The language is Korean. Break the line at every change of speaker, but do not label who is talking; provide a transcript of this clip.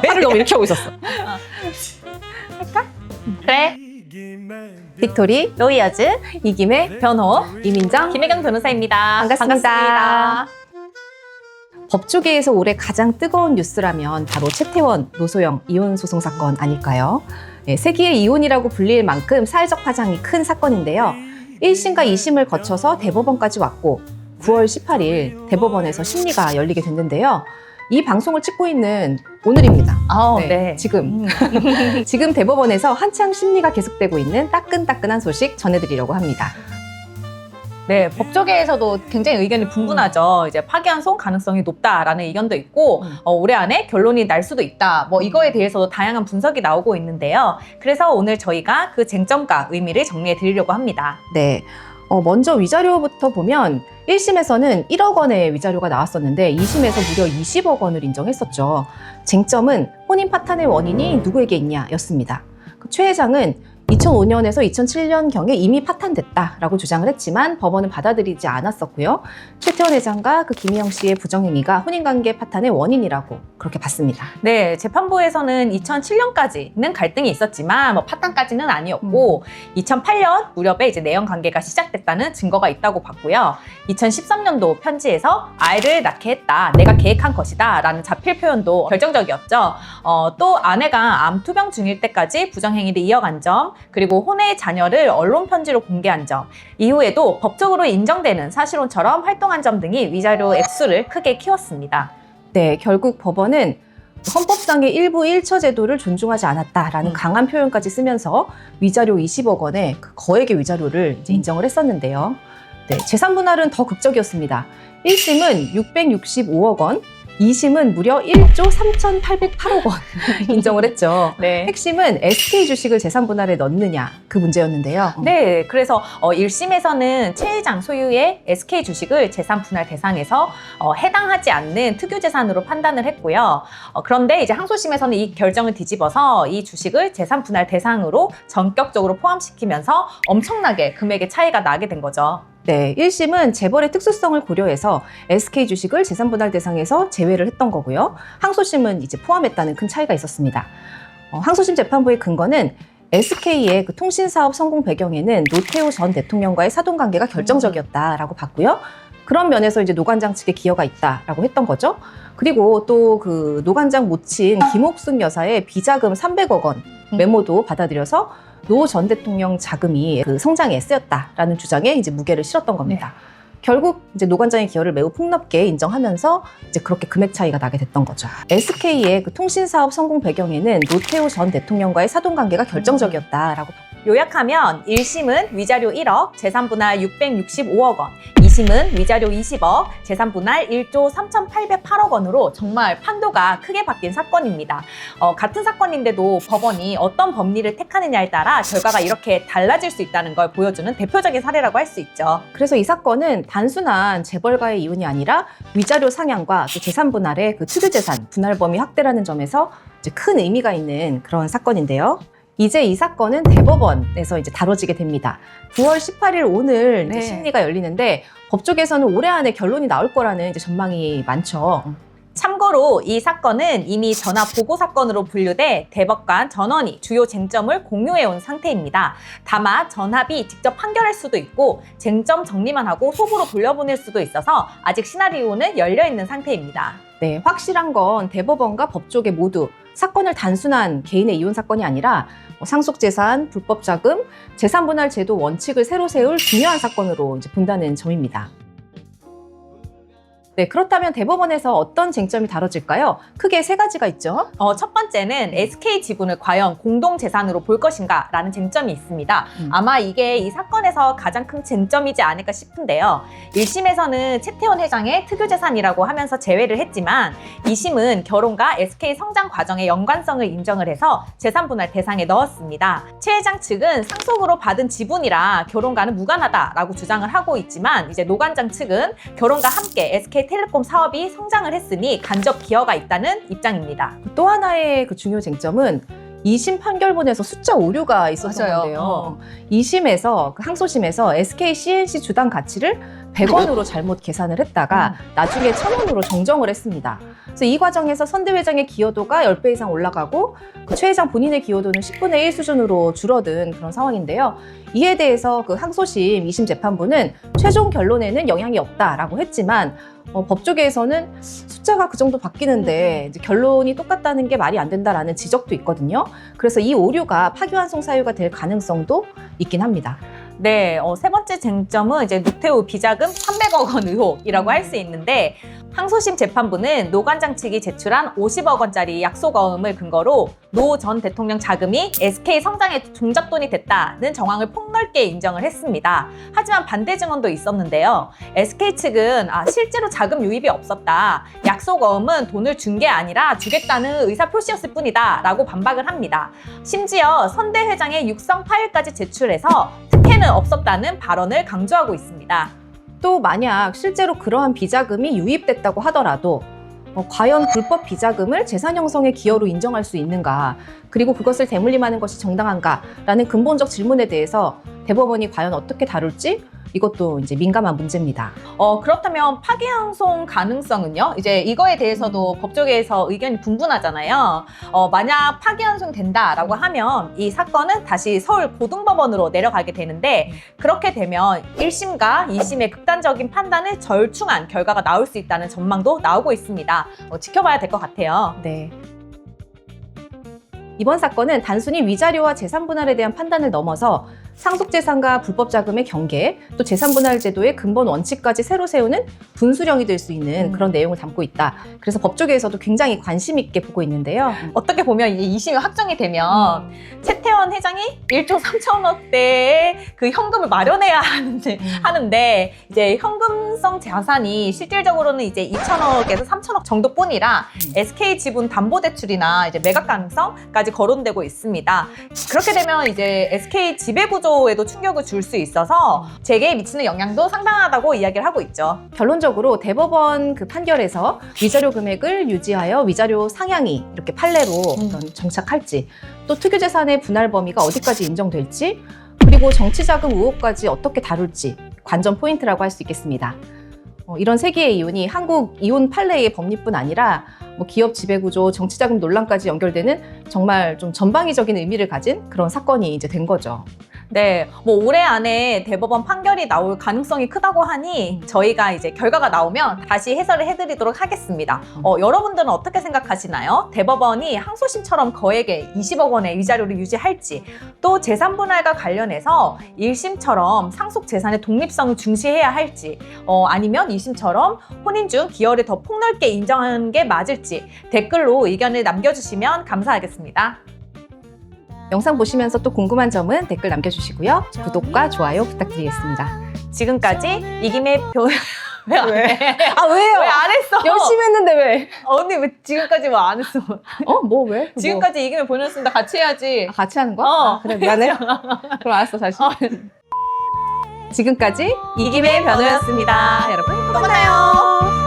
팔을 너무 이렇게 하고 있었어.
할까? 그래.
빅토리,
로이어즈,
이김의
변호,
이민정,
김혜경 변호사입니다.
반갑습니다. 법조계에서 올해 가장 뜨거운 뉴스라면 바로 최태원, 노소영 이혼 소송 사건 아닐까요? 네, 세기의 이혼이라고 불릴 만큼 사회적 파장이 큰 사건인데요. 1심과 2심을 거쳐서 대법원까지 왔고 9월 18일 대법원에서 심리가 열리게 됐는데요. 이 방송을 찍고 있는 오늘입니다.
네.
지금 지금 대법원에서 한창 심리가 계속되고 있는 따끈따끈한 소식 전해드리려고 합니다.
네, 법조계에서도 굉장히 의견이 분분하죠. 이제 파기환송 가능성이 높다라는 의견도 있고 올해 안에 결론이 날 수도 있다. 뭐 이거에 대해서도 다양한 분석이 나오고 있는데요. 그래서 오늘 저희가 그 쟁점과 의미를 정리해 드리려고 합니다.
네. 먼저 위자료부터 보면 1심에서는 1억 원의 위자료가 나왔었는데 2심에서 무려 20억 원을 인정했었죠. 쟁점은 혼인 파탄의 원인이 누구에게 있냐였습니다. 최 회장은 2005년에서 2007년경에 이미 파탄됐다라고 주장을 했지만 법원은 받아들이지 않았었고요. 최태원 회장과 그 김희영 씨의 부정행위가 혼인관계 파탄의 원인이라고 그렇게 봤습니다.
네, 재판부에서는 2007년까지는 갈등이 있었지만 뭐 파탄까지는 아니었고 2008년 무렵에 이제 내연 관계가 시작됐다는 증거가 있다고 봤고요. 2013년도 편지에서 아이를 낳게 했다, 내가 계획한 것이다라는 자필 표현도 결정적이었죠. 또 아내가 암 투병 중일 때까지 부정행위를 이어간 점, 그리고 혼외 자녀를 언론 편지로 공개한 점, 이후에도 법적으로 인정되는 사실혼처럼 활동한 점 등이 위자료 액수를 크게 키웠습니다.
네, 결국 법원은 헌법상의 일부 일처 제도를 존중하지 않았다라는 강한 표현까지 쓰면서 위자료 20억 원의 그 거액의 위자료를 이제 인정을 했었는데요. 네, 재산 분할은 더 극적이었습니다. 1심은 665억 원, 2심은 무려 1조 3,808억 원 인정을 했죠.
네.
핵심은 SK 주식을 재산 분할에 넣느냐 그 문제였는데요.
네, 그래서 1심에서는 최 회장 소유의 SK 주식을 재산 분할 대상에서 해당하지 않는 특유 재산으로 판단을 했고요. 그런데 이제 항소심에서는 이 결정을 뒤집어서 이 주식을 재산 분할 대상으로 전격적으로 포함시키면서 엄청나게 금액의 차이가 나게 된 거죠.
네, 1심은 재벌의 특수성을 고려해서 SK 주식을 재산분할 대상에서 제외를 했던 거고요. 항소심은 이제 포함했다는 큰 차이가 있었습니다. 항소심 재판부의 근거는 SK의 그 통신사업 성공 배경에는 노태우 전 대통령과의 사돈관계가 결정적이었다라고 봤고요. 그런 면에서 이제 노관장 측에 기여가 있다라고 했던 거죠. 그리고 또 그 노관장 모친 김옥순 여사의 비자금 300억 원 메모도 받아들여서 노 전 대통령 자금이 그 성장에 쓰였다라는 주장에 이제 무게를 실었던 겁니다. 네. 결국 이제 노관장의 기여를 매우 폭넓게 인정하면서 이제 그렇게 금액 차이가 나게 됐던 거죠. SK의 그 통신사업 성공 배경에는 노태우 전 대통령과의 사돈관계가 결정적이었다라고.
요약하면 1심은 위자료 1억, 재산분할 665억 원, 2심은 위자료 20억, 재산분할 1조 3,808억 원으로 정말 판도가 크게 바뀐 사건입니다. 같은 사건인데도 법원이 어떤 법리를 택하느냐에 따라 결과가 이렇게 달라질 수 있다는 걸 보여주는 대표적인 사례라고 할 수 있죠.
그래서 이 사건은 단순한 재벌과의 이혼이 아니라 위자료 상향과 또 재산 분할의 그 특유 재산 분할 범위 확대라는 점에서 이제 큰 의미가 있는 그런 사건인데요. 이제 이 사건은 대법원에서 이제 다뤄지게 됩니다. 9월 18일 오늘 이제 심리가 열리는데 법조계에서는 올해 안에 결론이 나올 거라는 이제 전망이 많죠.
참고로 이 사건은 이미 전화 보고 사건으로 분류돼 대법관 전원이 주요 쟁점을 공유해온 상태입니다. 다만 전합이 직접 판결할 수도 있고 쟁점 정리만 하고 속으로 돌려보낼 수도 있어서 아직 시나리오는 열려있는 상태입니다.
네, 확실한 건 대법원과 법조계 모두 사건을 단순한 개인의 이혼 사건이 아니라 상속재산, 불법자금, 재산분할 제도 원칙을 새로 세울 중요한 사건으로 이제 본다는 점입니다. 네, 그렇다면 대법원에서 어떤 쟁점이 다뤄질까요? 크게 세 가지가 있죠.
첫 번째는 SK 지분을 과연 공동재산으로 볼 것인가 라는 쟁점이 있습니다. 아마 이게 이 사건에서 가장 큰 쟁점이지 않을까 싶은데요. 1심에서는 최태원 회장의 특유재산이라고 하면서 제외를 했지만 2심은 결혼과 SK 성장 과정의 연관성을 인정을 해서 재산분할 대상에 넣었습니다. 최 회장 측은 상속으로 받은 지분이라 결혼과는 무관하다라고 주장을 하고 있지만 이제 노관장 측은 결혼과 함께 SK텔레콤 사업이 성장을 했으니 간접 기여가 있다는 입장입니다.
또 하나의 그 중요 쟁점은 2심 판결문에서 숫자 오류가 있었던
맞아요.
건데요. 2심에서 그 항소심에서 SK CNC 주당 가치를 100원으로 잘못 계산을 했다가 나중에 1,000원으로 정정을 했습니다. 그래서 이 과정에서 선대 회장의 기여도가 10배 이상 올라가고 그 최 회장 본인의 기여도는 10분의 1 수준으로 줄어든 그런 상황인데요. 이에 대해서 그 항소심 2심 재판부는 최종 결론에는 영향이 없다라고 했지만 법조계에서는 숫자가 그 정도 바뀌는데 이제 결론이 똑같다는 게 말이 안 된다라는 지적도 있거든요. 그래서 이 오류가 파기환송 사유가 될 가능성도 있긴 합니다.
네, 세 번째 쟁점은 이제 노태우 비자금 300억 원 의혹이라고 할 수 있는데 항소심 재판부는 노 관장 측이 제출한 50억 원짜리 약속어음을 근거로 노 전 대통령 자금이 SK 성장에 종잣돈이 됐다는 정황을 폭넓게 인정을 했습니다. 하지만 반대 증언도 있었는데요. SK 측은 실제로 자금 유입이 없었다. 약속어음은 돈을 준 게 아니라 주겠다는 의사표시였을 뿐이다 라고 반박을 합니다. 심지어 선대 회장의 육성 파일까지 제출해서 특혜는 없었다는 발언을 강조하고 있습니다.
또 만약 실제로 그러한 비자금이 유입됐다고 하더라도 과연 불법 비자금을 재산 형성의 기여로 인정할 수 있는가, 그리고 그것을 대물림하는 것이 정당한가라는 근본적 질문에 대해서 대법원이 과연 어떻게 다룰지 이것도 이제 민감한 문제입니다.
그렇다면 파기환송 가능성은요? 이제 이거에 대해서도 법조계에서 의견이 분분하잖아요. 만약 파기환송 된다라고 하면 이 사건은 다시 서울 고등법원으로 내려가게 되는데 그렇게 되면 1심과 2심의 극단적인 판단을 절충한 결과가 나올 수 있다는 전망도 나오고 있습니다. 지켜봐야 될 것 같아요.
네. 이번 사건은 단순히 위자료와 재산 분할에 대한 판단을 넘어서 상속재산과 불법자금의 경계, 또 재산분할제도의 근본 원칙까지 새로 세우는 분수령이 될 수 있는 그런 내용을 담고 있다. 그래서 법조계에서도 굉장히 관심 있게 보고 있는데요.
어떻게 보면 이제 2심이 확정이 되면 최태원 회장이 1조 3천억대의 그 현금을 마련해야 하는데 이제 현금성 자산이 실질적으로는 이제 2천억에서 3천억 정도뿐이라 SK 지분 담보대출이나 이제 매각 가능성까지 거론되고 있습니다. 그렇게 되면 이제 SK 지배구조 에도 충격을 줄 수 있어서 재계에 미치는 영향도 상당하다고 이야기를 하고 있죠.
결론적으로 대법원 그 판결에서 위자료 금액을 유지하여 위자료 상향이 이렇게 판례로 정착할지, 또 특유재산의 분할 범위가 어디까지 인정될지, 그리고 정치자금 의혹까지 어떻게 다룰지 관전 포인트라고 할 수 있겠습니다. 이런 세 개의 이혼이 한국 이혼 판례의 법리뿐 아니라 기업 지배구조, 정치자금 논란까지 연결되는 정말 좀 전방위적인 의미를 가진 그런 사건이 이제 된 거죠.
네, 올해 안에 대법원 판결이 나올 가능성이 크다고 하니 저희가 이제 결과가 나오면 다시 해설을 해드리도록 하겠습니다. 여러분들은 어떻게 생각하시나요? 대법원이 항소심처럼 거액의 20억 원의 위자료를 유지할지, 또 재산분할과 관련해서 1심처럼 상속 재산의 독립성을 중시해야 할지, 아니면 2심처럼 혼인 중 기여를 더 폭넓게 인정하는 게 맞을지 댓글로 의견을 남겨주시면 감사하겠습니다.
영상 보시면서 또 궁금한 점은 댓글 남겨주시고요. 구독과 좋아요 부탁드리겠습니다.
지금까지 이김의 왜 안 해?
왜요?
왜 안 했어?
열심히 했는데 왜?
언니 왜 지금까지 왜 안 했어?
왜?
지금까지 이김의 보냈습니다. 같이 해야지.
같이 하는 거야? 그래, 미안해. 그럼 알았어, 다시. 지금까지
이김의 변호였습니다. 여러분 또 만나요.